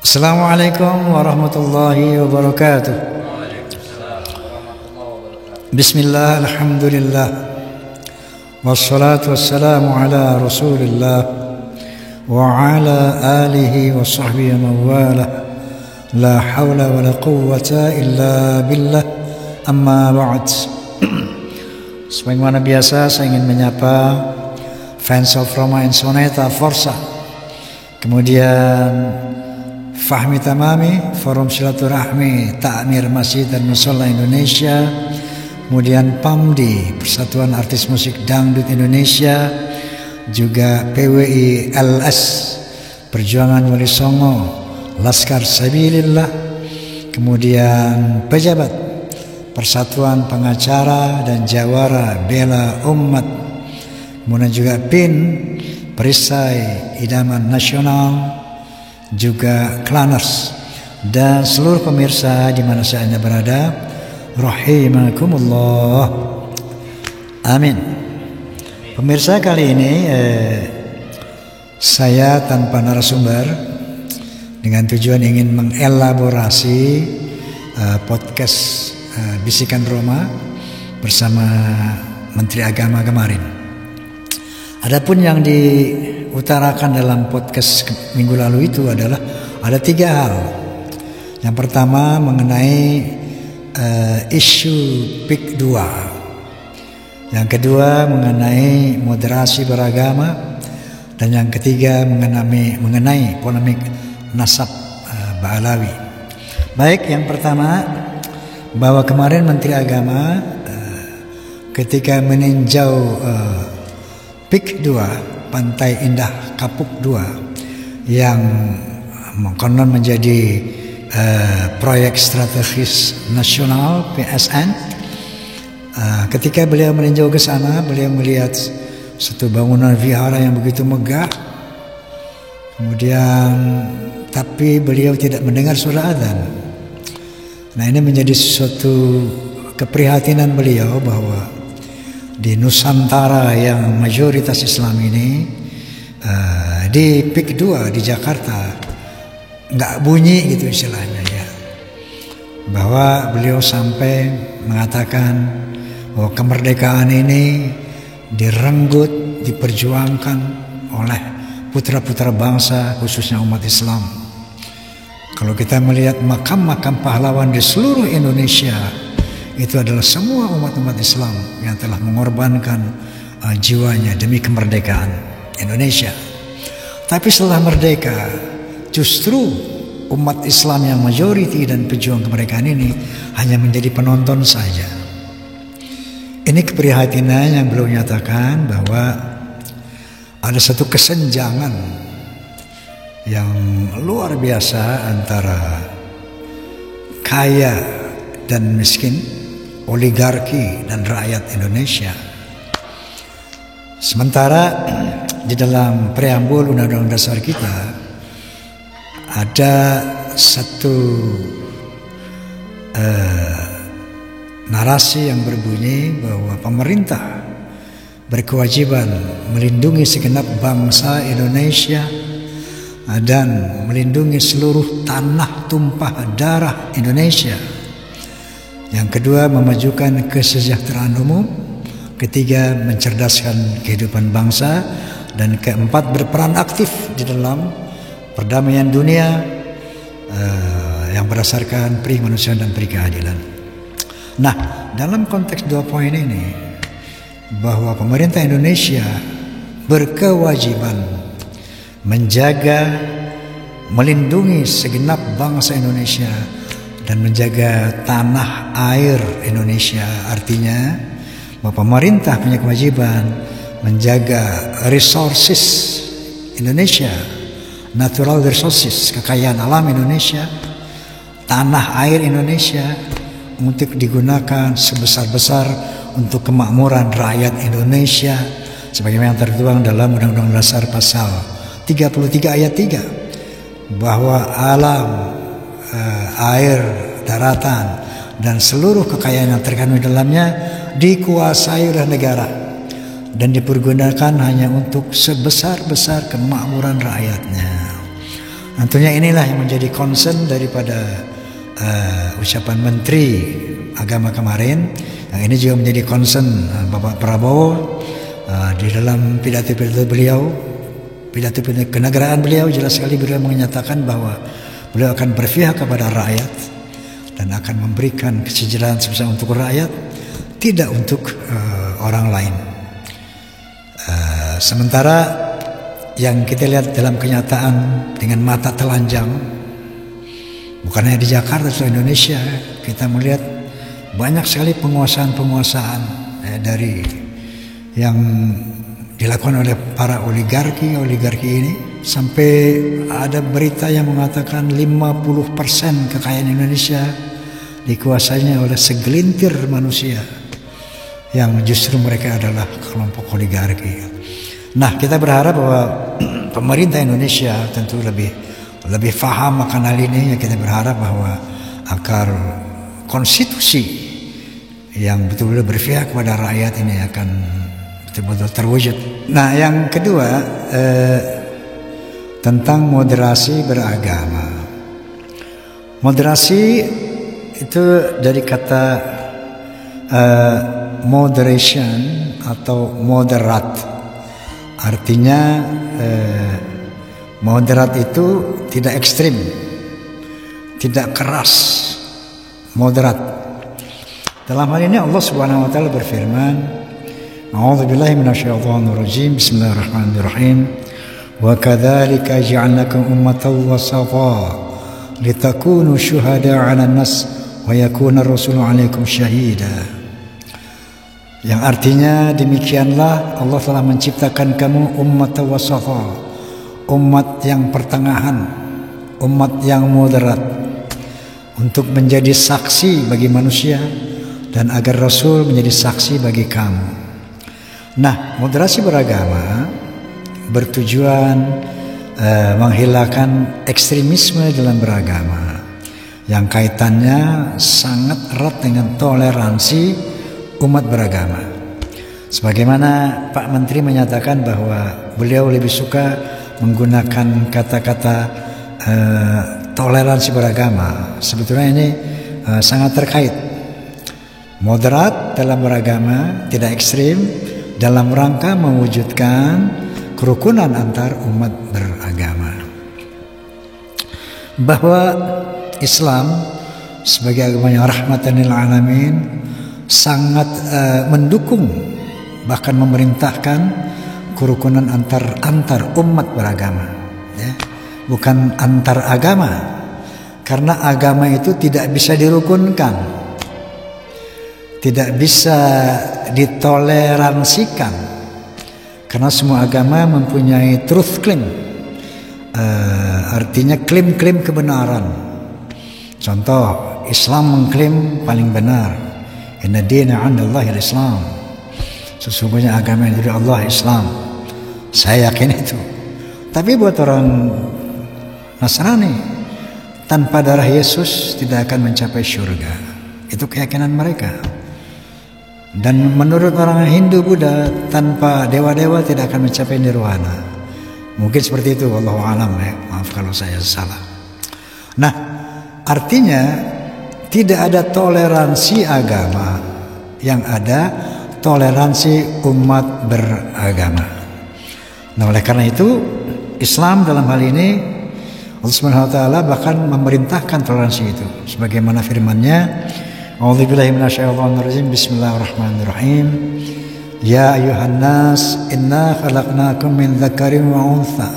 Assalamualaikum warahmatullahi wabarakatuh. Bismillah, alhamdulillah, wassalatu wassalamu ala rasulillah wa ala alihi wa sahbihi man wala. La hawla wa la quwwata illa billah, amma ba'd. Sebagaimana biasa, saya ingin menyapa fans of Roma and Soneta Forza, kemudian Fahmi Tamami, Forum Silaturahmi Ta'mir Masjid dan Musholla Indonesia, kemudian PAMDI, Persatuan Artis Musik Dangdut Indonesia, juga PWI LS, Perjuangan Wali Songo, Laskar Sabilillah, kemudian pejabat Persatuan Pengacara dan Jawara Bela Umat, kemudian juga PIN, Perisai Idaman Nasional, juga Klaners, dan seluruh pemirsa di mana saja Anda berada, rahimakumullah. Amin. Pemirsa, kali ini saya tanpa narasumber, dengan tujuan ingin mengelaborasi podcast Bisikan Roma bersama Menteri Agama kemarin. Adapun yang diutarakan dalam podcast minggu lalu itu adalah ada 3 hal. Yang pertama mengenai isu PIK 2. Yang kedua mengenai moderasi beragama, dan yang ketiga mengenai polemik nasab Ba'alawi. Baik, yang pertama, bahwa kemarin Menteri Agama ketika meninjau PIK 2, Pantai Indah Kapuk 2, yang konon menjadi proyek strategis nasional PSN. Ketika beliau meninjau ke sana, beliau melihat satu bangunan vihara yang begitu megah. Kemudian tapi beliau tidak mendengar suara adzan. Nah, ini menjadi suatu keprihatinan beliau bahwa di Nusantara yang mayoritas Islam ini, di PIK 2 di Jakarta nggak bunyi gitu istilahnya ya, bahwa beliau sampai mengatakan bahwa kemerdekaan ini direnggut, diperjuangkan oleh putra-putra bangsa, khususnya umat Islam. Kalau kita melihat makam-makam pahlawan di seluruh Indonesia, itu adalah semua umat-umat Islam yang telah mengorbankan jiwanya demi kemerdekaan Indonesia. Tapi setelah merdeka, justru umat Islam yang majoriti dan pejuang kemerdekaan ini hanya menjadi penonton saja. Ini keprihatinan yang beliau nyatakan bahwa ada satu kesenjangan yang luar biasa antara kaya dan miskin, oligarki dan rakyat Indonesia. Sementara di dalam preambul Undang-Undang Dasar kita ada satu narasi yang berbunyi bahwa pemerintah berkewajiban melindungi segenap bangsa Indonesia dan melindungi seluruh tanah tumpah darah Indonesia. Yang kedua, memajukan kesejahteraan umum. Ketiga, mencerdaskan kehidupan bangsa. Dan keempat, berperan aktif di dalam perdamaian dunia yang berdasarkan pri kemanusiaan dan pri keadilan. Nah, dalam konteks 2 poin ini, bahwa pemerintah Indonesia berkewajiban menjaga, melindungi segenap bangsa Indonesia dan menjaga tanah air Indonesia. Artinya bahwa pemerintah punya kewajiban menjaga resources Indonesia, natural resources, kekayaan alam Indonesia, tanah air Indonesia, untuk digunakan sebesar-besar untuk kemakmuran rakyat Indonesia, sebagaimana yang tertuang dalam Undang-Undang Dasar Pasal 33 ayat 3, bahwa alam, air, daratan, dan seluruh kekayaan yang terkandung di dalamnya dikuasai oleh negara dan dipergunakan hanya untuk sebesar-besar kemakmuran rakyatnya. Tentunya inilah yang menjadi concern daripada ucapan Menteri Agama kemarin. Yang ini juga menjadi concern Bapak Prabowo di dalam pidato-pidato beliau, pidato-pidato kenegaraan beliau. Jelas sekali beliau menyatakan bahwa beliau akan berpihak kepada rakyat dan akan memberikan kesejahteraan sebesar untuk rakyat, tidak untuk orang lain. Sementara yang kita lihat dalam kenyataan dengan mata telanjang, bukan hanya di Jakarta, seluruh Indonesia, kita melihat banyak sekali penguasaan dari yang dilakukan oleh para oligarki ini, sampai ada berita yang mengatakan 50% kekayaan Indonesia dikuasainya oleh segelintir manusia yang justru mereka adalah kelompok oligarki. Nah, kita berharap bahwa pemerintah Indonesia tentu lebih paham akan hal ini. Kita berharap bahwa agar konstitusi yang betul-betul berpihak kepada rakyat ini akan betul-betul terwujud. Nah, yang kedua tentang moderasi beragama. Moderasi itu dari kata moderation atau moderat. Artinya moderat itu tidak ekstrim, tidak keras, moderat. Dalam hal ini Allah Subhanahu wa taala berfirman, A'udzubillahi minasyaitonir rajim. Bismillahirrahmanirrahim. Wa kadzalika ja'alnakum ummatan wasata litakunu syuhada'a 'alan nas wa yakuna ar-rasulu 'alaikum syahida. Yang artinya demikianlah Allah telah menciptakan kamu umat wasata, umat yang pertengahan, umat yang moderat, untuk menjadi saksi bagi manusia dan agar Rasul menjadi saksi bagi kamu. Nah, moderasi beragama bertujuan menghilangkan ekstremisme dalam beragama yang kaitannya sangat erat dengan toleransi umat beragama. Sebagaimana Pak Menteri menyatakan bahwa beliau lebih suka menggunakan kata-kata toleransi beragama. Sebetulnya ini sangat terkait. Moderat dalam beragama, tidak ekstrim, dalam rangka mewujudkan kerukunan antar umat beragama. Bahwa Islam sebagai agama yang rahmatan lil alamin sangat mendukung, bahkan memerintahkan kerukunan antar umat beragama, ya. Bukan antar agama, karena agama itu tidak bisa dirukunkan, tidak bisa ditoleransikan, karena semua agama mempunyai truth claim, artinya klaim-klaim kebenaran. Contoh, Islam mengklaim paling benar, Inna dina 'indallahi al-Islam. Sesungguhnya agama yang dari Allah Islam. Saya yakin itu. Tapi buat orang Nasrani, tanpa darah Yesus tidak akan mencapai surga. Itu keyakinan mereka. Dan menurut orang Hindu Buddha, tanpa dewa-dewa tidak akan mencapai nirwana. Mungkin seperti itu, wallahu alam ya. Maaf kalau saya salah. Nah, artinya tidak ada toleransi agama, yang ada toleransi umat beragama. Nah, oleh karena itu Islam dalam hal ini Allah Subhanahu wa taala bahkan memerintahkan toleransi itu, sebagaimana firman-Nya, A'udzubillahi minasyaitonir rajim. Bismillahirrahmanirrahim. Ya ayuhan nas, inna khalaqnakum min dzakarin wa untha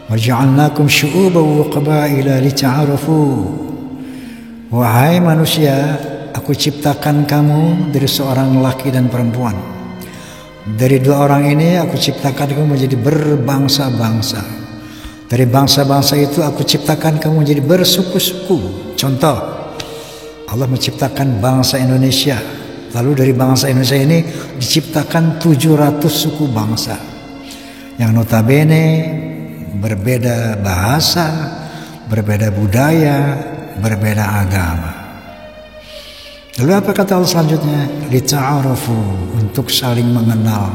wa ja'alnakum syu'uban wa qabaila lita'arafu. Wahai manusia, aku ciptakan kamu dari seorang laki dan perempuan. Dari dua orang ini aku ciptakan kamu menjadi berbangsa-bangsa. Dari bangsa-bangsa itu aku ciptakan kamu menjadi bersuku-suku. Contoh, Allah menciptakan bangsa Indonesia. Lalu dari bangsa Indonesia ini diciptakan 700 suku bangsa, yang notabene berbeda bahasa, berbeda budaya, berbeda agama. Lalu apa kata Allah selanjutnya? Lita'arafu, untuk saling mengenal.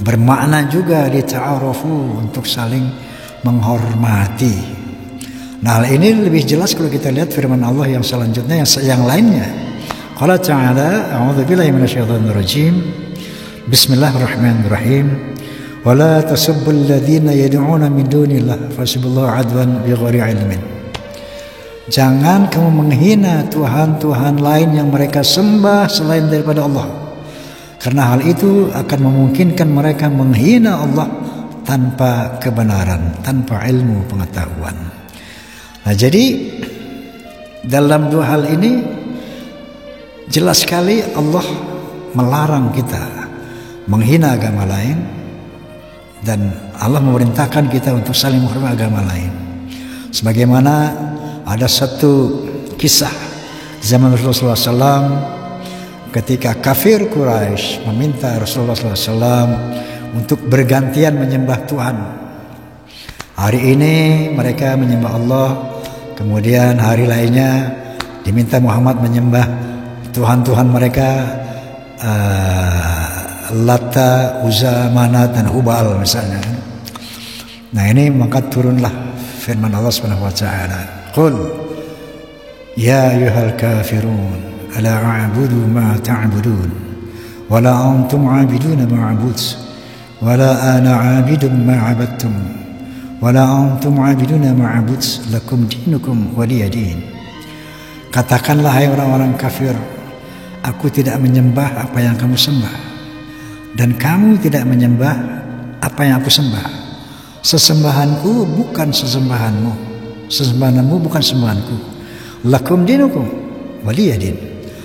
Bermakna juga lita'arafu, untuk saling menghormati. Nah, hal ini lebih jelas kalau kita lihat firman Allah yang selanjutnya, yang lainnya. Qala ta'ala, a'udzubillahi minasyaitonir rajim. Bismillahirrahmanirrahim. Wala tasubbul ladzina yad'una min dunillah fasubullahu adwan bighairi ilmin. Jangan kamu menghina tuhan-tuhan lain yang mereka sembah selain daripada Allah, karena hal itu akan memungkinkan mereka menghina Allah tanpa kebenaran, tanpa ilmu pengetahuan. Nah, jadi dalam dua hal ini jelas sekali Allah melarang kita menghina agama lain, dan Allah memerintahkan kita untuk saling menghormati agama lain. Sebagaimana ada satu kisah zaman Rasulullah SAW ketika kafir Quraisy meminta Rasulullah SAW untuk bergantian menyembah Tuhan. Hari ini mereka menyembah Allah, kemudian hari lainnya diminta Muhammad menyembah Tuhan-Tuhan mereka, Lata, Uzza, Manat, dan Hubal misalnya. Nah, ini maka turunlah firman Allah Subhanahu wa taala. Qul ya ayyuhal kafirun ala a'budu ma ta'budun wa la antum 'abiduna ma a'bud wa la ana 'abidun ma 'abadtum wa la antum 'abiduna ma a'bud lakum dinukum waliya din. Katakanlah hai orang-orang kafir, aku tidak menyembah apa yang kamu sembah, dan kamu tidak menyembah apa yang aku sembah. Sesembahanku bukan sesembahanmu, sesembahanmu bukan sembahanku. Lakum dinukum waliyadin.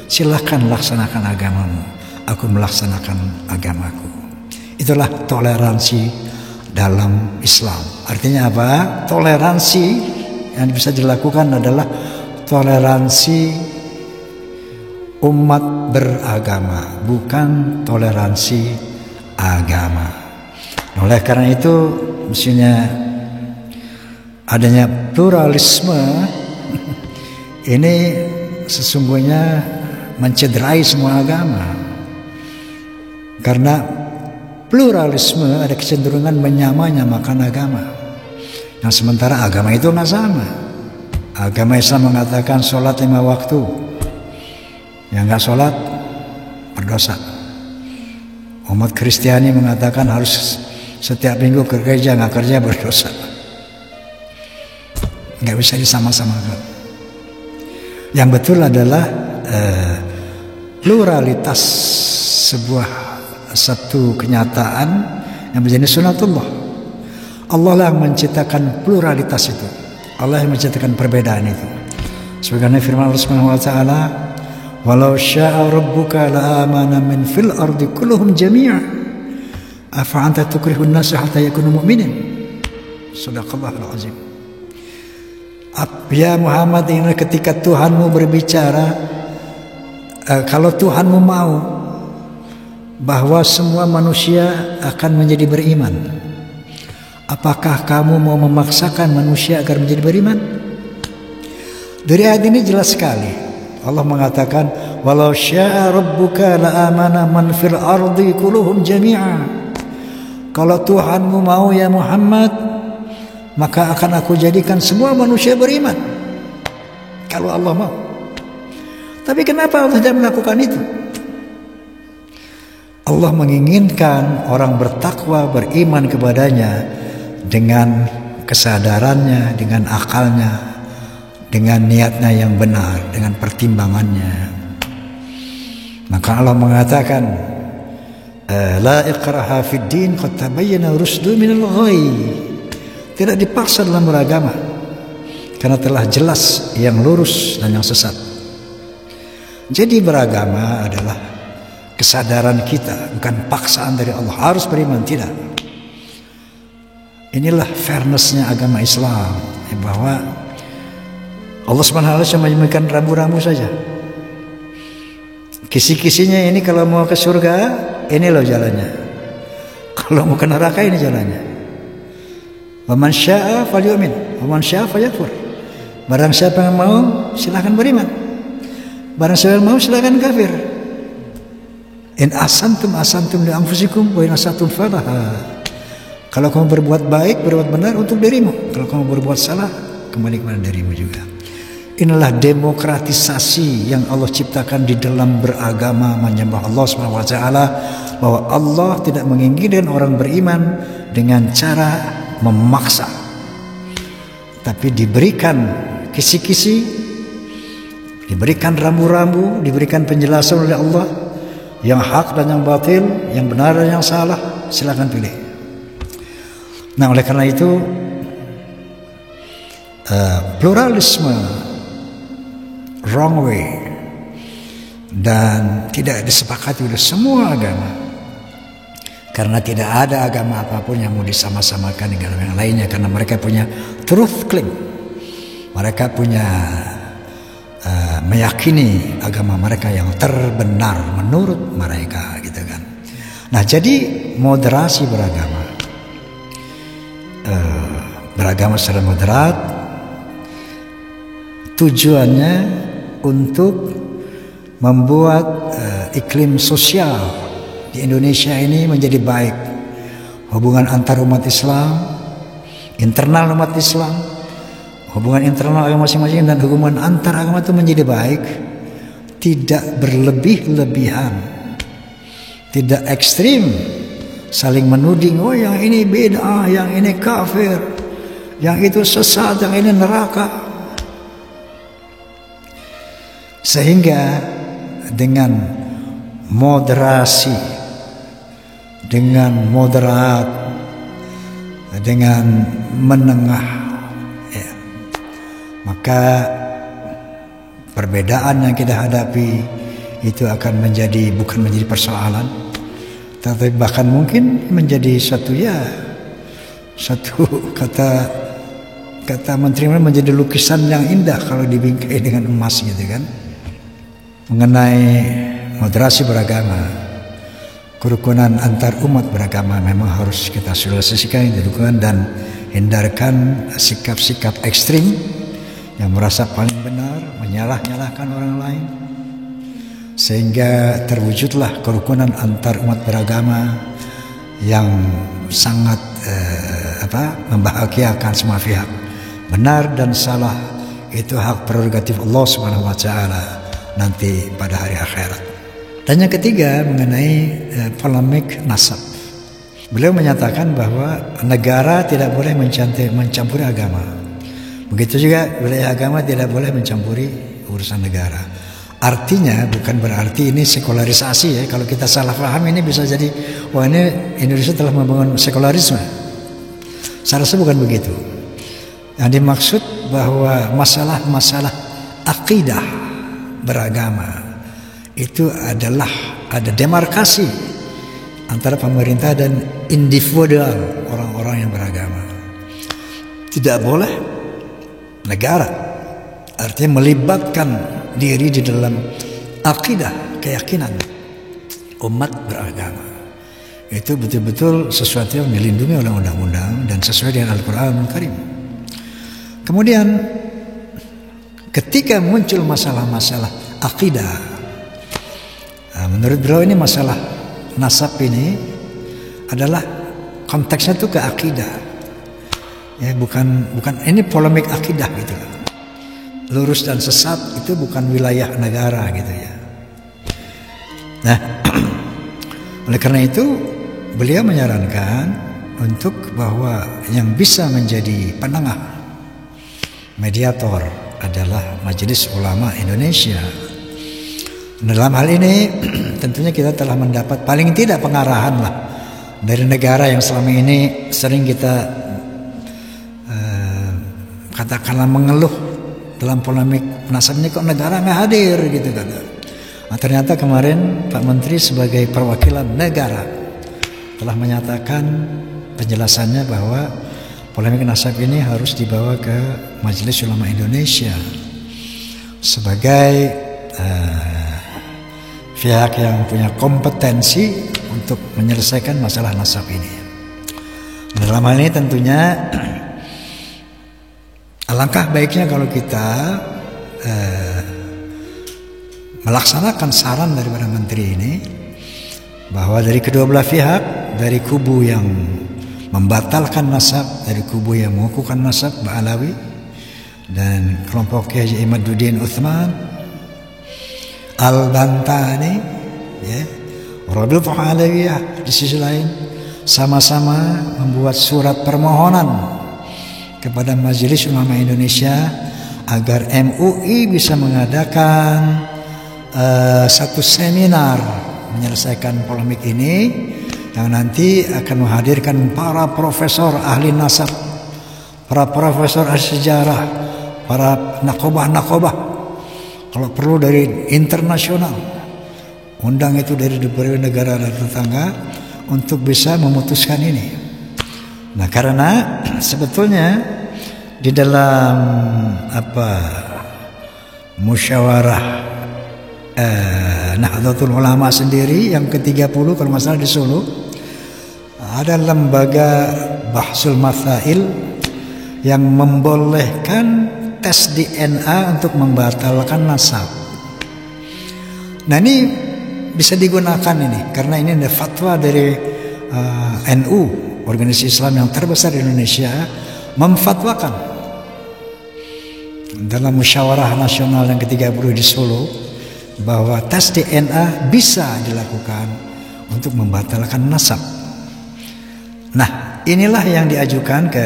Silahkan laksanakan agamamu, aku melaksanakan agamaku. Itulah toleransi dalam Islam. Artinya apa? Toleransi yang bisa dilakukan adalah toleransi umat beragama, bukan toleransi agama. Oleh karena itu, mestinya adanya pluralisme ini sesungguhnya mencederai semua agama, karena pluralisme ada kecenderungan menyamakan agama. Nah, sementara agama itu nggak sama. Agama Islam mengatakan sholat 5 waktu, yang nggak sholat berdosa. Umat Kristiani mengatakan harus setiap minggu ke gereja, nggak kerja berdosa. Nggak bisa disama-samakan. Yang betul adalah pluralitas sebuah satu kenyataan yang menjadi sunatullah. Allah lah yang menciptakan pluralitas itu. Allah yang menciptakan perbedaan itu. Sebagaimana firman Allah Subhanahu wa taala, "Walau syaa rabbuka la amana min fil ardi kulluhum jami'a." Afa anta tukrihun nasa hatta yakunu mu'minin. Shadaqallahul azim. Ya Muhammad, ini ketika Tuhanmu berbicara, kalau Tuhanmu mau bahwa semua manusia akan menjadi beriman, apakah kamu mau memaksakan manusia agar menjadi beriman? Dari ayat ini jelas sekali. Allah mengatakan, "Walau syaa rabbuka la amana man fil ardi kulluhum jami'a." Kalau Tuhanmu mau ya Muhammad, maka akan aku jadikan semua manusia beriman. Kalau Allah mau. Tapi kenapa Allah tidak melakukan itu? Allah menginginkan orang bertakwa beriman kepadanya dengan kesadarannya, dengan akalnya, dengan niatnya yang benar, dengan pertimbangannya. Maka Allah mengatakan, la ikraha fid din qad tabayyana rusdu minal ghayy. Tidak dipaksa dalam beragama, karena telah jelas yang lurus dan yang sesat. Jadi beragama adalah kesadaran kita, bukan paksaan dari Allah harus beriman, tidak. Inilah fairnessnya agama Islam, bahwa Allah Subhanahu wa taala cuma menyembahkan rambu-rambu saja. Kisi-kisinya ini kalau mau ke surga, ini loh jalannya. Kalau mau ke neraka, ini jalannya. Wa man syaa'a falyu'min, wa man syaa'a falyakfur. Barang siapa yang mau, silakan beriman. Barang siapa yang mau, silakan kafir. In asantum asantum li anfusikum wa in asatum falaha. Kalau kamu berbuat baik, berbuat benar untuk dirimu. Kalau kamu berbuat salah, kembali kepada dirimu juga. Inilah demokratisasi yang Allah ciptakan di dalam beragama menyembah Allah SWT, bahwa Allah tidak menginginkan orang beriman dengan cara memaksa, tapi diberikan kisi-kisi, diberikan rambu-rambu, diberikan penjelasan oleh Allah yang hak dan yang batil, yang benar dan yang salah, silakan pilih. Nah, oleh karena itu pluralisme, wrong way, dan tidak disepakati oleh semua agama, karena tidak ada agama apapun yang mau disama-samakan dengan yang lainnya, karena mereka punya truth claim, mereka punya meyakini agama mereka yang terbenar menurut mereka, gitu kan. Nah, jadi moderasi beragama, beragama secara moderat, tujuannya untuk membuat iklim sosial di Indonesia ini menjadi baik. Hubungan antar umat Islam, internal umat Islam, hubungan internal agama masing-masing, dan hubungan antar agama itu menjadi baik, tidak berlebih-lebihan, tidak ekstrim, saling menuding, oh yang ini bid'ah, yang ini kafir, yang itu sesat, yang ini neraka. Sehingga dengan moderasi, dengan moderat, dengan menengah, ya, maka perbedaan yang kita hadapi itu akan bukan menjadi persoalan, tapi bahkan mungkin menjadi satu kata menteri menjadi lukisan yang indah kalau dibingkai dengan emas, gitu kan. Mengenai moderasi beragama, kerukunan antar umat beragama memang harus kita sosialisasikan, dilakukan, dan hindarkan sikap-sikap ekstrim yang merasa paling benar, menyalah-nyalahkan orang lain, sehingga terwujudlah kerukunan antar umat beragama yang sangat membahagiakan semua pihak. Benar dan salah itu hak prerogatif Allah Subhanahu wa taala nanti pada hari akhirat. Dan yang ketiga mengenai polemik nasab. Beliau menyatakan bahwa negara tidak boleh mencampuri agama. Begitu juga wilayah agama tidak boleh mencampuri urusan negara. Artinya bukan berarti ini sekularisasi, ya. Kalau kita salah paham ini bisa jadi, wah ini Indonesia telah membangun sekularisme. Saya rasa bukan begitu. Yang dimaksud bahwa masalah-masalah akidah beragama itu adalah ada demarkasi antara pemerintah dan individual orang-orang yang beragama. Tidak boleh negara, artinya melibatkan diri di dalam akidah, keyakinan umat beragama. Itu betul-betul sesuatu yang dilindungi oleh undang-undang dan sesuai dengan Al-Quran Al-Karim. Kemudian ketika muncul masalah-masalah akidah, menurut beliau ini masalah nasab ini adalah konteksnya itu ke akidah, ya, bukan ini polemik akidah gitu. Lurus dan sesat itu bukan wilayah negara gitu ya. Nah, oleh karena itu beliau menyarankan untuk bahwa yang bisa menjadi penengah, mediator adalah Majelis Ulama Indonesia. Dalam hal ini tentunya kita telah mendapat paling tidak pengarahan lah dari negara yang selama ini sering kita katakanlah mengeluh dalam polemik nasab ini, kok negara nggak hadir gitu kan. Nah, ternyata kemarin Pak Menteri sebagai perwakilan negara telah menyatakan penjelasannya bahwa polemik nasab ini harus dibawa ke Majelis Ulama Indonesia sebagai pihak yang punya kompetensi untuk menyelesaikan masalah nasab ini. Dalam hal ini tentunya alangkah baiknya kalau kita melaksanakan saran daripada menteri ini, bahwa dari kedua belah pihak, dari kubu yang membatalkan nasab dari kubu yang mengukuhkan nasab Ba'alawi dan kelompok Kiai Imaduddin Utsman Al-Bantani, ya, Rabi'atul Alawiyah di sisi lain sama-sama membuat surat permohonan kepada Majelis Ulama Indonesia agar MUI bisa mengadakan satu seminar menyelesaikan polemik ini yang nanti akan menghadirkan para profesor ahli nasab, para profesor ahli sejarah, para nakobah-nakobah, kalau perlu dari internasional, undang itu dari berbagai negara dan tetangga untuk bisa memutuskan ini. Nah, karena sebetulnya di dalam musyawarah Nahdlatul Ulama sendiri yang ke-30 kalau nggak salah di Solo, ada lembaga Bahsul Matsail yang membolehkan tes DNA untuk membatalkan nasab. Nah, ini bisa digunakan ini karena ini ada fatwa dari NU, organisasi Islam yang terbesar di Indonesia, memfatwakan dalam musyawarah nasional yang ke-30 di Solo bahwa tes DNA bisa dilakukan untuk membatalkan nasab. Nah, inilah yang diajukan ke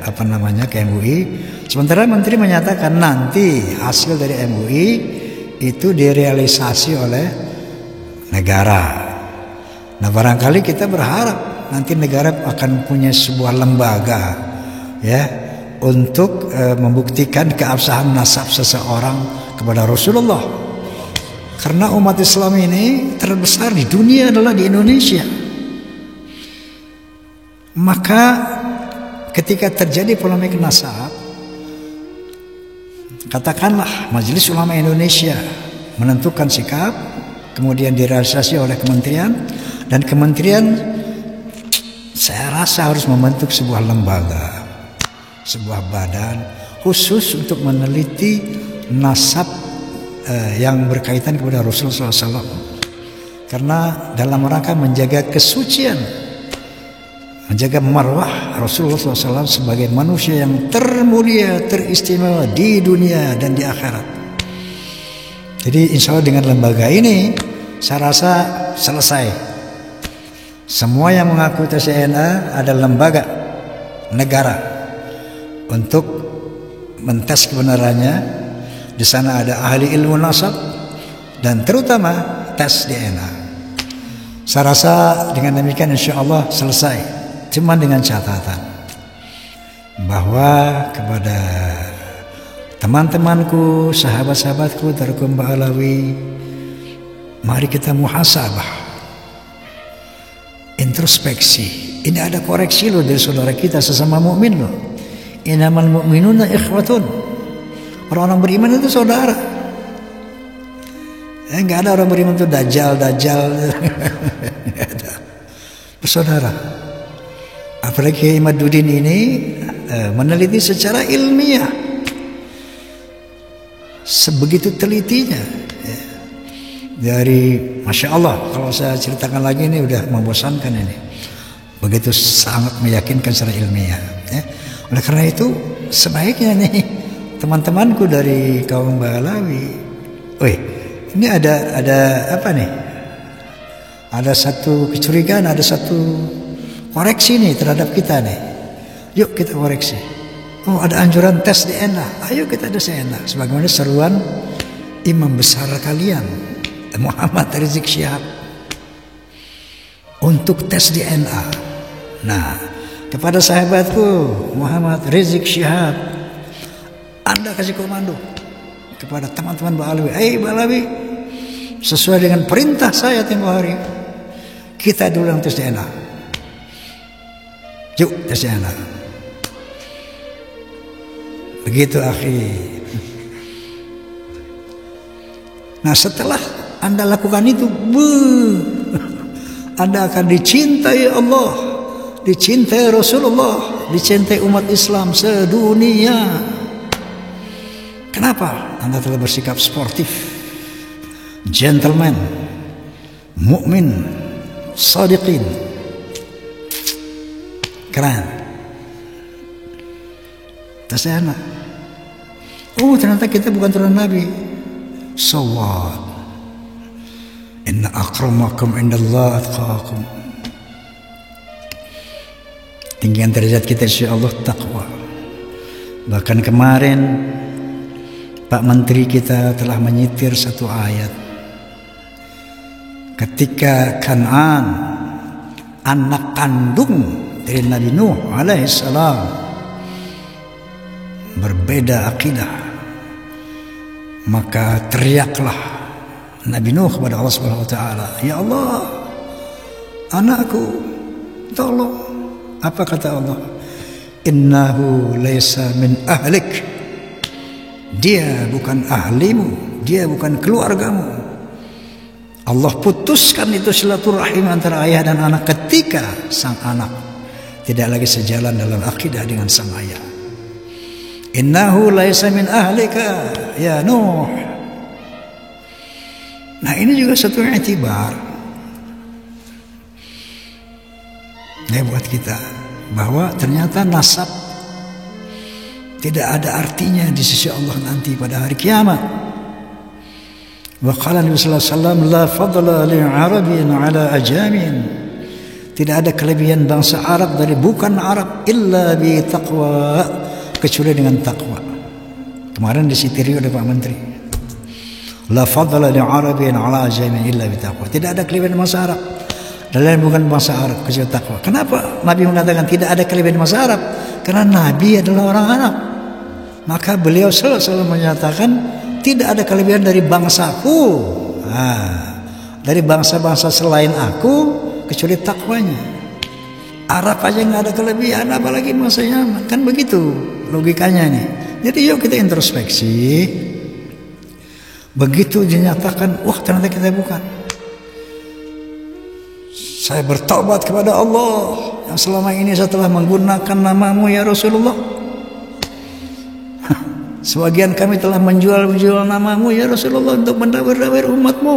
ke MUI. Sementara Menteri menyatakan nanti hasil dari MUI itu direalisasi oleh negara. Nah, barangkali kita berharap nanti negara akan punya sebuah lembaga, ya, untuk membuktikan keabsahan nasab seseorang kepada Rasulullah. Karena umat Islam ini terbesar di dunia adalah di Indonesia. Maka ketika terjadi polemik nasab, katakanlah Majelis Ulama Indonesia menentukan sikap, kemudian direalisasi oleh kementerian, dan kementerian saya rasa harus membentuk sebuah lembaga, sebuah badan khusus untuk meneliti nasab yang berkaitan kepada Rasulullah SAW, karena dalam rangka menjaga kesucian, menjaga marwah Rasulullah SAW sebagai manusia yang termulia, teristimewa di dunia dan di akhirat. Jadi insya Allah dengan lembaga ini saya rasa selesai. Semua yang mengaku tes DNA ada lembaga negara untuk mentes kebenarannya. Di sana ada ahli ilmu nasab dan terutama tes DNA. Saya rasa dengan demikian insya Allah selesai. Cuma dengan catatan bahwa kepada teman-temanku, sahabat-sahabatku dari kaum Ba'alawi, mari kita muhasabah, introspeksi. Ini ada koreksi loh dari saudara kita sesama mukmin loh. Innamal mu'minuna ikhwatun. Orang-orang beriman itu saudara. Enggak ada orang beriman itu dajjal. Enggak ada. Bersaudara. Apalagi Imaduddin ini meneliti secara ilmiah. Sebegitu telitinya. Dari Masya Allah, kalau saya ceritakan lagi ini udah membosankan ini. Begitu sangat meyakinkan secara ilmiah. Oleh karena itu sebaiknya nih teman-temanku dari kaum Ba'alawi, ini ada apa nih? Ada satu kecurigaan, ada satu koreksi nih terhadap kita nih. Yuk kita koreksi. Oh, ada anjuran tes DNA. Ayo kita tes DNA. Sebagaimana seruan imam besar kalian, Muhammad Rizik Syihab, untuk tes DNA. Nah, kepada sahabatku Muhammad Rizik Syihab, Anda kasih komando kepada teman-teman Ba'alawi. Ba'alawi, sesuai dengan perintah saya tempoh hari, kita dulu yang tes DNA. Yuk tes DNA. Begitu akhi. Nah, setelah Anda lakukan itu, Anda akan dicintai Allah, dicintai Rasulullah, dicintai umat Islam sedunia. Kenapa? Anda telah bersikap sportif, gentleman, mukmin, shadiqin. Keren. Tas enak. Oh, ternyata kita bukan turunan Nabi. So what? Inna akramakum indallah atqakum. Tinggian derajat kita insyaallah takwa. Bahkan kemarin Pak Menteri kita telah menyitir satu ayat. Ketika Kan'an, anak kandung dari Nabi Nuh alaihissalam, berbeda akidah, maka teriaklah Nabi Nuh kepada Allah Subhanahu wa taala, "Ya Allah, anakku, tolong." Apa kata Allah? "Innahu laisa min ahlik." Dia bukan ahlimu, dia bukan keluargamu. Allah putuskan itu silaturahim antara ayah dan anak ketika sang anak tidak lagi sejalan dalam akidah dengan sang ayah. Innahu laisa min ahlika ya Nuh. Nah, ini juga satu i'tibar buat kita, bahwa ternyata nasab tidak ada artinya di sisi Allah nanti pada hari kiamat. Wa qala Nabi sallallahu alaihi wasallam, la fadla li Arabin ala ajamin. Tidak ada kelebihan bangsa Arab dari bukan Arab illa bi taqwa, kecuali dengan takwa. Kemarin disitiri oleh Pak Menteri. La fadla li Arabin ala ajamin illa bi taqwa. Tidak ada kelebihan bangsa Arab dan bukan bangsa Arab kecuali takwa. Kenapa Nabi mengatakan tidak ada kelebihan bangsa Arab? Karena Nabi adalah orang Arab. Maka beliau selalu menyatakan tidak ada kelebihan dari bangsaku, dari bangsa-bangsa selain aku, kecuali takwanya. Arab aja nggak ada kelebihan, apalagi bangsa Yaman. Kan begitu logikanya nih. Jadi yuk kita introspeksi. Begitu dinyatakan, wah ternyata kita bukan. Saya bertobat kepada Allah yang selama ini saya telah menggunakan namamu ya Rasulullah. Sebagian kami telah menjual namamu ya Rasulullah untuk mendawir-dawir umatmu.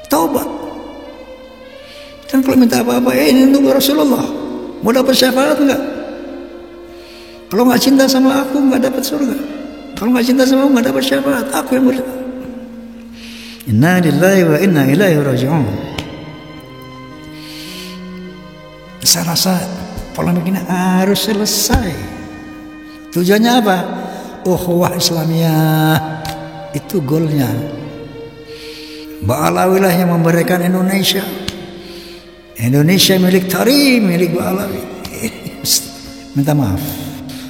Taubat. Kan kalau minta apa-apa, ini untuk Rasulullah. Mau dapat syafaat enggak? Kalau nggak cinta sama aku nggak dapat surga. Kalau nggak cinta sama aku nggak dapat syafaat. Aku yang Inna lillahi wa inna ilaihi raji'un. Saya rasa polemik ini harus selesai. Tujuannya apa? Ukhuwah Islamiyah, itu goalnya. Mbak Alawi lah yang memberikan Indonesia. Indonesia milik Tari, milik Mbak Alawi. Minta maaf.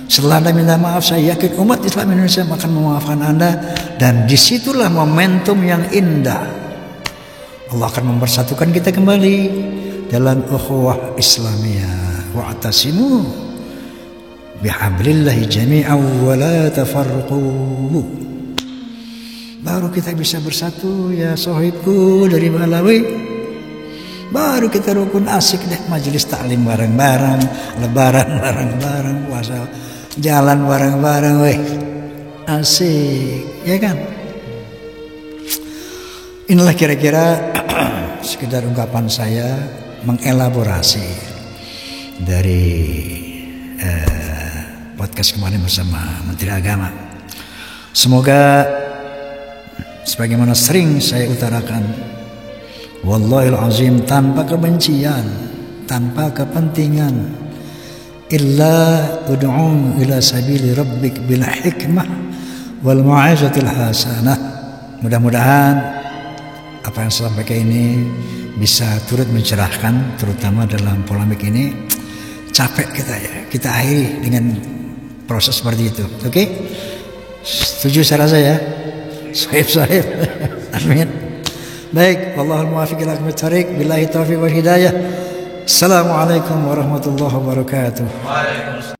Setelah Anda minta maaf, saya yakin umat Islam Indonesia akan memaafkan Anda, dan disitulah momentum yang indah. Allah akan mempersatukan kita kembali dalam ukhuwah Islamiyah. Wa'tasimu bihablillahi jami'an wa la tafarraqu. Baru kita bisa bersatu ya sohibku dari Malawi. Baru kita rukun, asik deh majelis taklim bareng-bareng, lebaran bareng-bareng, puasa jalan bareng-bareng, weh asik ya kan. Inilah kira-kira sekedar ungkapan saya mengelaborasi dari podcast kemarin bersama Menteri Agama. Semoga sebagaimana sering saya utarakan, wallahil azim, tanpa kebencian, tanpa kepentingan, illa ud'u ila sabili rabbik bil hikmah wal mau'izatil hasanah. Mudah-mudahan apa yang saya sampaikan ini bisa turut mencerahkan, terutama dalam polemik ini. Capek kita ya, kita akhiri dengan proses seperti itu. Oke? Setuju saya rasa ya? Sahib. Amin. Baik, wallahul muwaffiq ila aqwamit thariq, billahi taufiq wal hidayah. Assalamualaikum warahmatullahi wabarakatuh.